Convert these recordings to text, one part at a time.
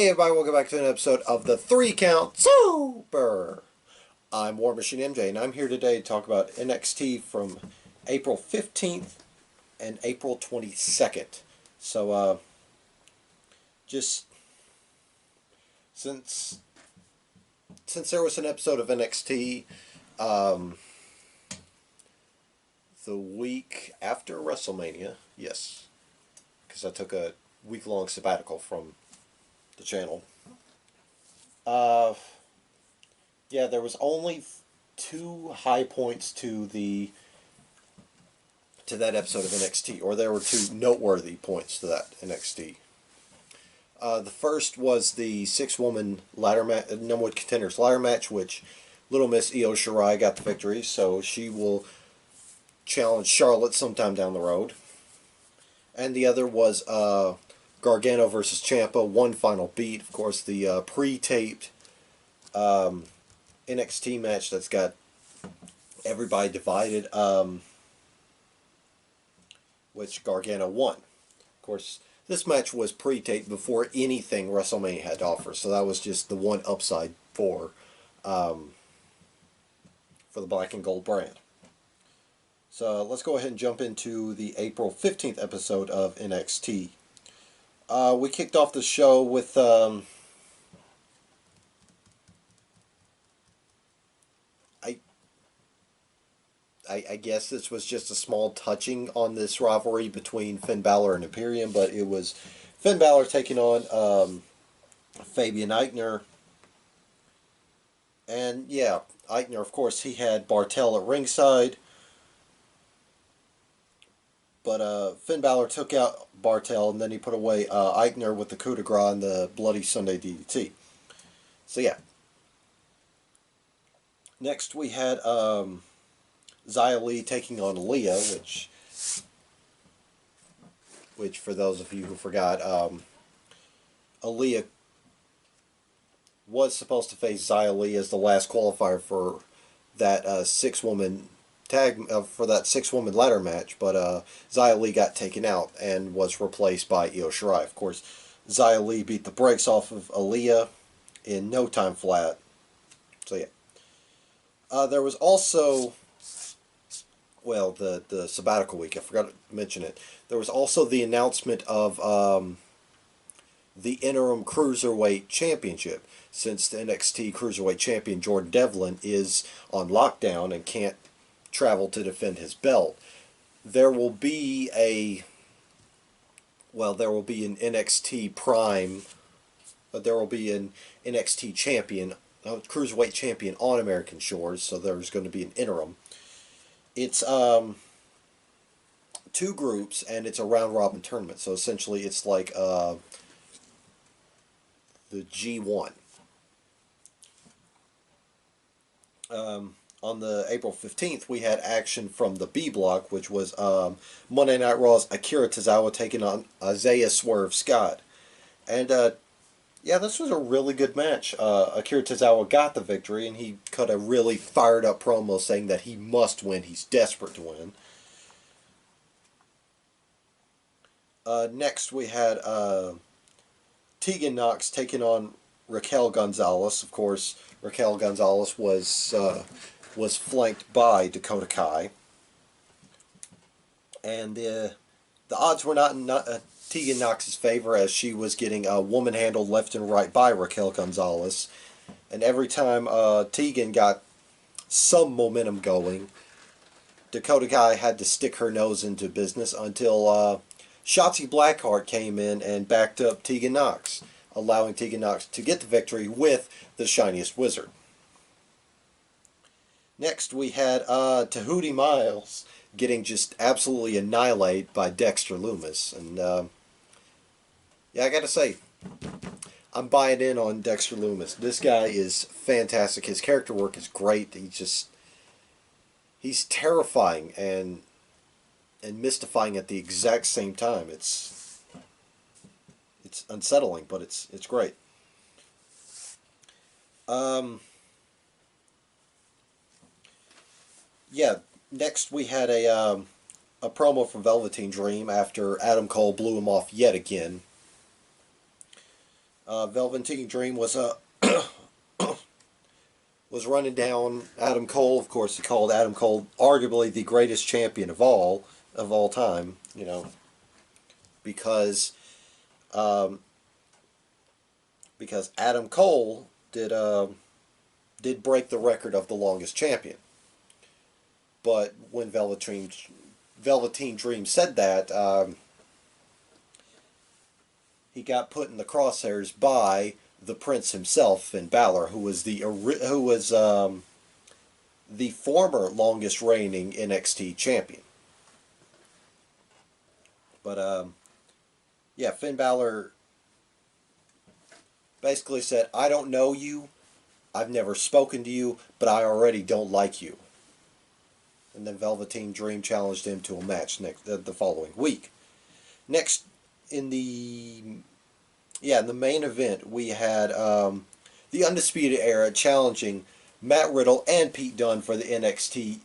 Hey everybody, welcome back to an episode of the 3 Count Super. I'm War Machine MJ, and I'm here today to talk about NXT from April 15th and April 22nd. So, just since there was an episode of NXT the week after WrestleMania, yes, because I took a week-long sabbatical from the channel. Yeah, there was only 2 high points to that episode of NXT, or there were 2 noteworthy points to that NXT. The first was the 6-woman ladder match, number 1 contenders ladder match, which Little Miss Io Shirai got the victory, so she will challenge Charlotte sometime down the road. And the other was Gargano versus Ciampa, one final beat. Of course, the pre-taped NXT match that's got everybody divided, which Gargano won. Of course, this match was pre-taped before anything WrestleMania had to offer, so that was just the one upside for the black and gold brand. So let's go ahead and jump into the April 15th episode of NXT. We kicked off the show with I guess this was just a small touching on this rivalry between Finn Balor and Imperium, but it was Finn Balor taking on Fabian Aichner. And yeah, Aichner, of course, he had Bartel at ringside. But Finn Balor took out Bartel, and then he put away Aichner with the coup de grace and the Bloody Sunday DDT. So yeah. Next we had Xia Li taking on Aaliyah, which for those of you who forgot, Aaliyah was supposed to face Xia Li as the last qualifier for that 6-woman tag for that 6-woman ladder match, but Xia Li got taken out and was replaced by Io Shirai. Of course, Xia Li beat the brakes off of Aaliyah in no time flat. So yeah, there was also, well, the sabbatical week, I forgot to mention it. There was also the announcement of the interim Cruiserweight Championship, since the NXT Cruiserweight Champion Jordan Devlin is on lockdown and can't travel to defend his belt. There will be an NXT Prime, there will be an NXT champion, Cruiserweight champion on American shores, so there's going to be an interim. It's 2 groups, and it's a round-robin tournament, so essentially it's like the G1. On the April 15th, we had action from the B block, which was Monday Night Raw's Akira Tozawa taking on Isaiah Swerve Scott. And yeah, this was a really good match. Akira Tozawa got the victory, and he cut a really fired up promo saying that he must win. He's desperate to win. Next, we had Tegan Knox taking on Raquel Gonzalez. Of course, Raquel Gonzalez was flanked by Dakota Kai, and the odds were not in Tegan Knox's favor, as she was getting woman handled left and right by Raquel Gonzalez, and every time Tegan got some momentum going, Dakota Kai had to stick her nose into business until Shotzi Blackheart came in and backed up Tegan Knox, allowing Tegan Knox to get the victory with the shiniest wizard. Next, we had Tahuti Miles getting just absolutely annihilated by Dexter Lumis. And, yeah, I gotta say, I'm buying in on Dexter Lumis. This guy is fantastic. His character work is great. He's terrifying and mystifying at the exact same time. It's unsettling, but it's great. Yeah, next we had a promo from Velveteen Dream after Adam Cole blew him off yet again. Velveteen Dream was running down Adam Cole. Of course, he called Adam Cole arguably the greatest champion of all time. You know, because um, because Adam Cole did break the record of the longest champion. But when Velveteen Dream said that, he got put in the crosshairs by the Prince himself, Finn Balor, who was the former longest reigning NXT champion. But yeah, Finn Balor basically said, "I don't know you, I've never spoken to you, but I already don't like you." And then Velveteen Dream challenged him to a match the following week. Next, in the in the main event, we had the Undisputed Era challenging Matt Riddle and Pete Dunne for the NXT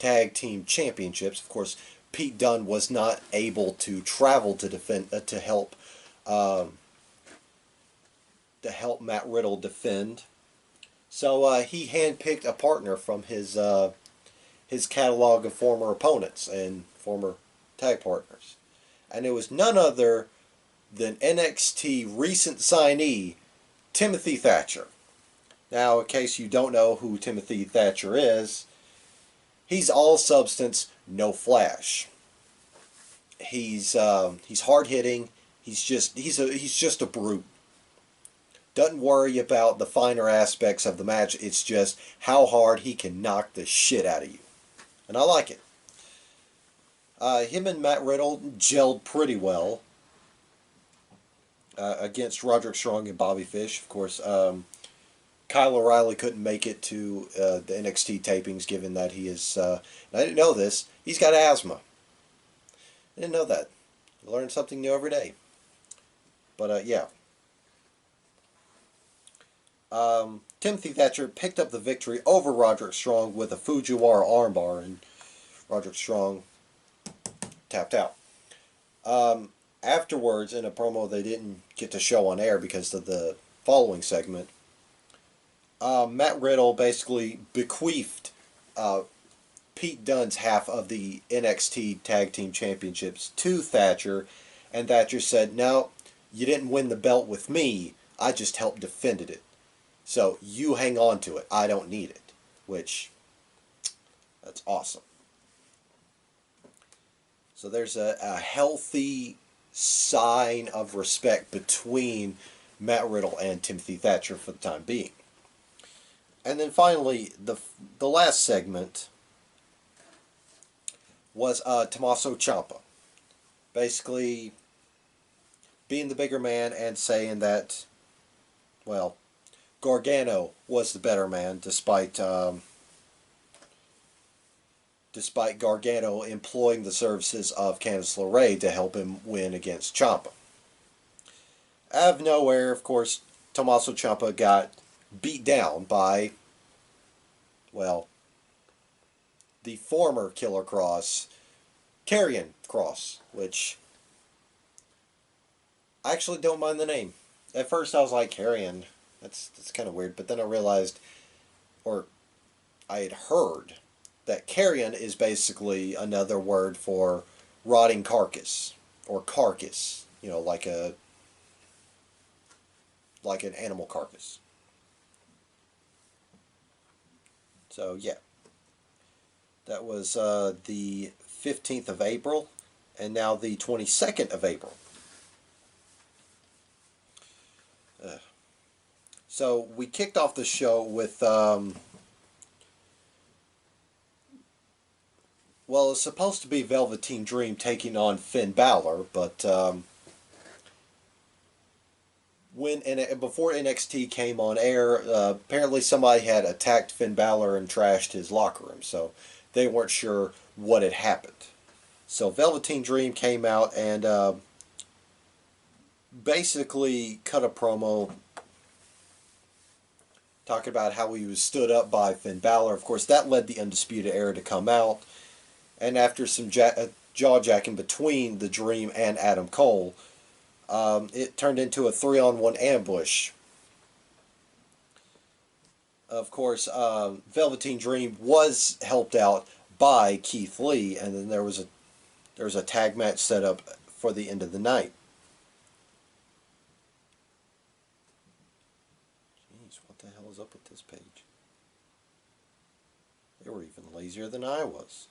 Tag Team Championships. Of course, Pete Dunne was not able to travel to defend um, to help Matt Riddle defend. So he handpicked a partner from his catalog of former opponents and former tag partners, and it was none other than NXT recent signee Timothy Thatcher. Now, in case you don't know who Timothy Thatcher is, he's all substance, no flash. He's hard hitting. He's just a brute. Doesn't worry about the finer aspects of the match. It's just how hard he can knock the shit out of you, and I like it. Him and Matt Riddle gelled pretty well against Roderick Strong and Bobby Fish. Of course, Kyle O'Reilly couldn't make it to the NXT tapings, given that he is. I didn't know this. He's got asthma. I didn't know that. I learn something new every day. But yeah. Timothy Thatcher picked up the victory over Roderick Strong with a Fujiwara armbar, and Roderick Strong tapped out. Afterwards, in a promo they didn't get to show on air because of the following segment, Matt Riddle basically bequeathed Pete Dunne's half of the NXT Tag Team Championships to Thatcher, and Thatcher said, "No, you didn't win the belt with me. I just helped defended it. So you hang on to it. I don't need it." Which, that's awesome. So there's a healthy sign of respect between Matt Riddle and Timothy Thatcher for the time being. And then finally, the last segment was Tommaso Ciampa, basically being the bigger man and saying that, well, Gargano was the better man, despite Gargano employing the services of Candice LeRae to help him win against Ciampa. Out of nowhere, of course, Tommaso Ciampa got beat down by, well, the former Killer Cross, Karrion Kross, which I actually don't mind the name. At first I was like, Karrion, that's kind of weird, but then I realized, or I had heard, that carrion is basically another word for rotting carcass, or carcass, like an animal carcass. So yeah, that was the 15th of April, and now the 22nd of April. So we kicked off the show with well, it's supposed to be Velveteen Dream taking on Finn Balor, but before NXT came on air, apparently somebody had attacked Finn Balor and trashed his locker room, so they weren't sure what had happened. So Velveteen Dream came out and basically cut a promo talking about how he was stood up by Finn Balor. Of course, that led the Undisputed Era to come out. And after some jaw-jacking between the Dream and Adam Cole, It turned into a 3-on-1 ambush. Of course, Velveteen Dream was helped out by Keith Lee, and then there was a tag match set up for the end of the night. Jeez, what the hell is up with this page? They were even lazier than I was.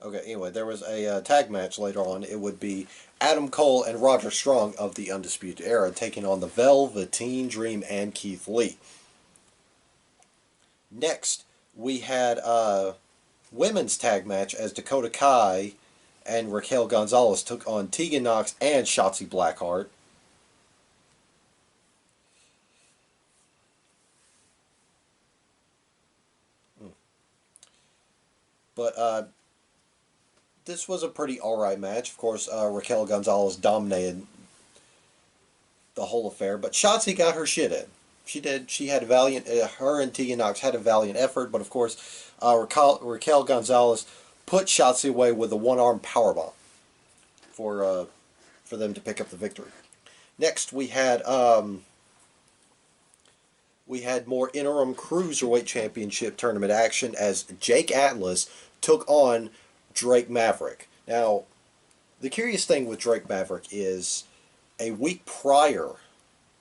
Okay, anyway, there was a tag match later on. It would be Adam Cole and Roderick Strong of the Undisputed Era taking on the Velveteen Dream and Keith Lee. Next, we had a women's tag match as Dakota Kai and Raquel Gonzalez took on Tegan Nox and Shotzi Blackheart. But this was a pretty alright match. Of course, Raquel Gonzalez dominated the whole affair, but Shotzi got her shit in. She did. She had a valiant. Her and Tegan Nox had a valiant effort, but of course, Raquel Gonzalez put Shotzi away with a one-arm powerbomb for them to pick up the victory. Next, we had more interim cruiserweight championship tournament action as Jake Atlas took on Drake Maverick. Now, the curious thing with Drake Maverick is a week prior,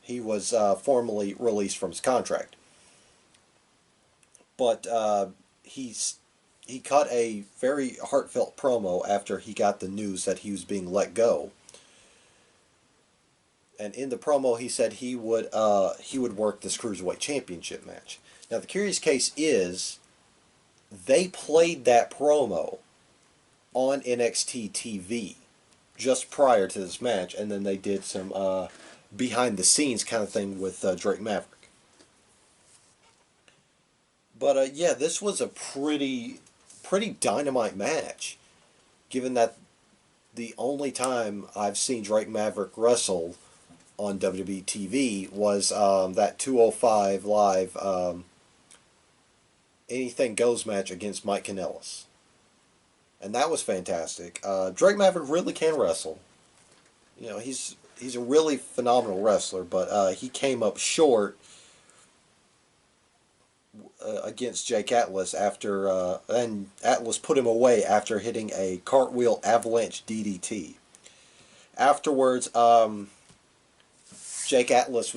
he was formally released from his contract. But he cut a very heartfelt promo after he got the news that he was being let go. And in the promo, he said he would work this Cruiserweight Championship match. Now, the curious case is they played that promo on NXT TV just prior to this match, and then they did some behind-the-scenes kind of thing with Drake Maverick. But yeah, this was a pretty dynamite match, given that the only time I've seen Drake Maverick wrestle on WWE TV was that 205 Live Anything Goes match against Mike Kanellis. And that was fantastic. Drake Maverick really can wrestle. You know, he's a really phenomenal wrestler, but he came up short against Jake Atlas after, and Atlas put him away after hitting a cartwheel avalanche DDT. Afterwards, Jake Atlas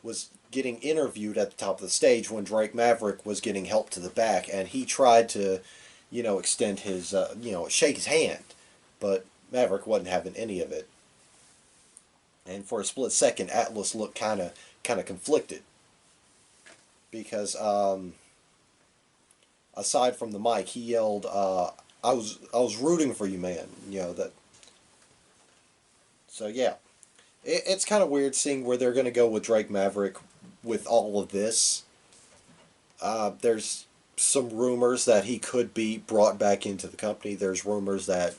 was getting interviewed at the top of the stage when Drake Maverick was getting help to the back, and he tried to, extend his, shake his hand, but Maverick wasn't having any of it. And for a split second, Atlas looked kind of conflicted, because aside from the mic, he yelled, "I was rooting for you, man." That. So yeah, it's kind of weird seeing where they're going to go with Drake Maverick with all of this. There's some rumors that he could be brought back into the company. There's rumors that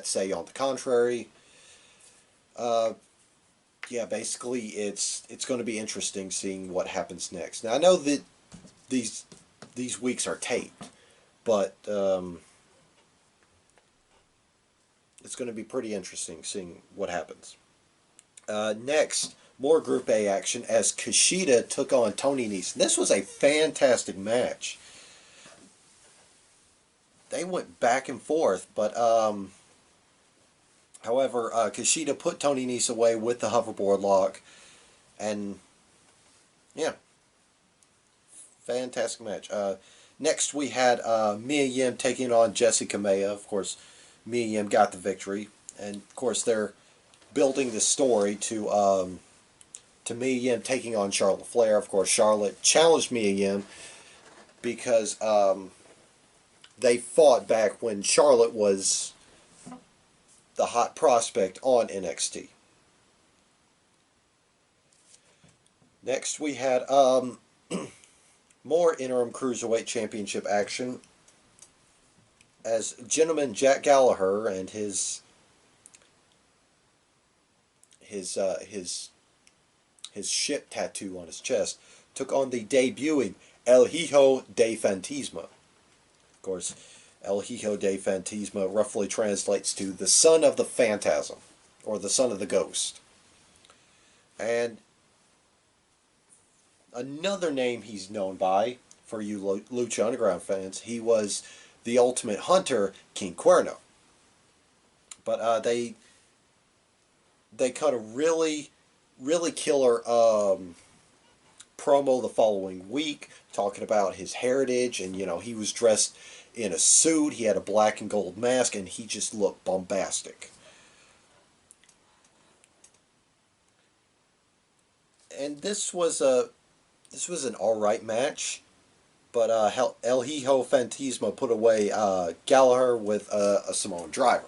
say on the contrary. Yeah, basically it's going to be interesting seeing what happens next. Now I know that these weeks are taped, but it's going to be pretty interesting seeing what happens. Next, more Group A action as Kushida took on Tony Nese. This was a fantastic match. They went back and forth, but however, Kushida put Tony Nese away with the hoverboard lock, and yeah, fantastic match. Next, we had Mia Yim taking on Jessi Kamea. Of course, Mia Yim got the victory, and of course they're building the story to Mia Yim taking on Charlotte Flair. Of course, Charlotte challenged Mia Yim because they fought back when Charlotte was the hot prospect on NXT. Next, we had more interim cruiserweight championship action as gentleman Jack Gallagher and his ship tattoo on his chest took on the debuting El Hijo de Fantasma. Of course, El Hijo de Fantasma roughly translates to the son of the phantasm, or the son of the ghost. And another name he's known by, for you Lucha Underground fans, he was the Ultimate Hunter, King Cuerno. But they cut a really, really killer promo the following week, talking about his heritage, and he was dressed in a suit, he had a black and gold mask, and he just looked bombastic. And this was an all right match, but El Hijo Fantasma put away Gallagher with a Samoan driver.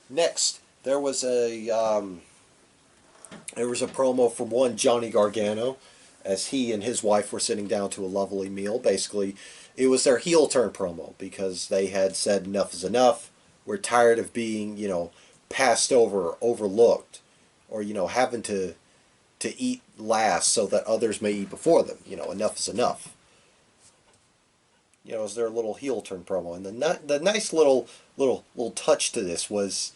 Next, there was a promo from one Johnny Gargano, as he and his wife were sitting down to a lovely meal. Basically, it was their heel turn promo, because they had said enough is enough. We're tired of being, passed over, overlooked, or having to eat last so that others may eat before them. Enough is enough. It was their little heel turn promo, and the nice little touch to this was,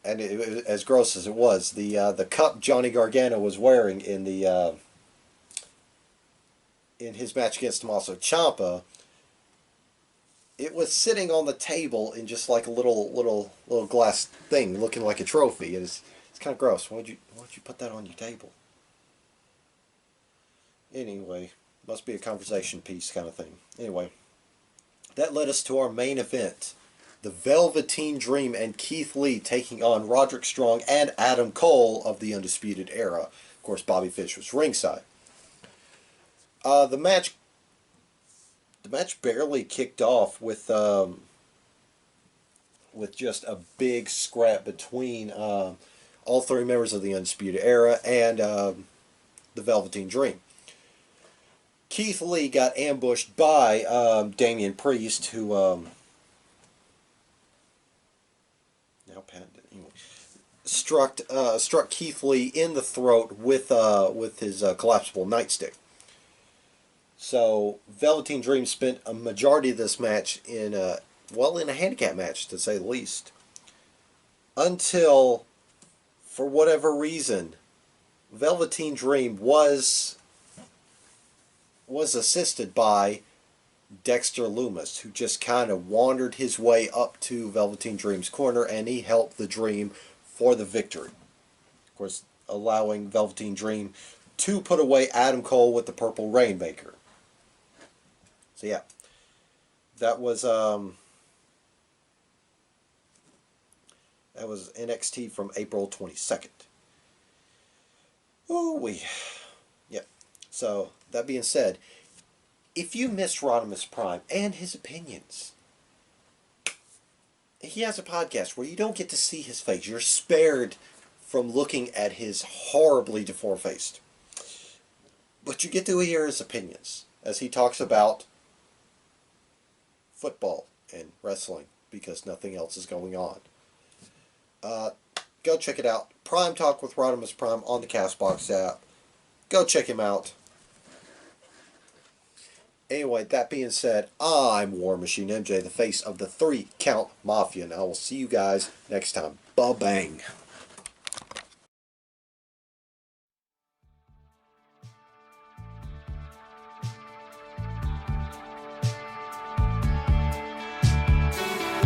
and as gross as it was, the cup Johnny Gargano was wearing in his match against Tommaso Ciampa. It was sitting on the table in just like a little glass thing, looking like a trophy. It's kind of gross. Why'd you put that on your table? Anyway, must be a conversation piece kind of thing. Anyway, that led us to our main event. The Velveteen Dream and Keith Lee taking on Roderick Strong and Adam Cole of the Undisputed Era. Of course, Bobby Fish was ringside. The match barely kicked off with just a big scrap between all three members of the Undisputed Era and the Velveteen Dream. Keith Lee got ambushed by Damian Priest, who struck Keith Lee in the throat with his collapsible nightstick. So Velveteen Dream spent a majority of this match in a handicap match, to say the least, until, for whatever reason, Velveteen Dream was assisted by Dexter Lumis, who just kind of wandered his way up to Velveteen Dream's corner, and he helped the Dream for the victory. Of course, allowing Velveteen Dream to put away Adam Cole with the Purple Rainmaker. So yeah, that was NXT from April 22nd. Ooh-wee. Yep. So, that being said, if you missed Rodimus Prime and his opinions, he has a podcast where you don't get to see his face. You're spared from looking at his horribly deformed face. But you get to hear his opinions as he talks about football and wrestling, because nothing else is going on. Go check it out. Prime Talk with Rodimus Prime on the CastBox app. Go check him out. Anyway, that being said, I'm War Machine MJ, the face of the 3 Count Mafia, and I will see you guys next time. Ba-bang.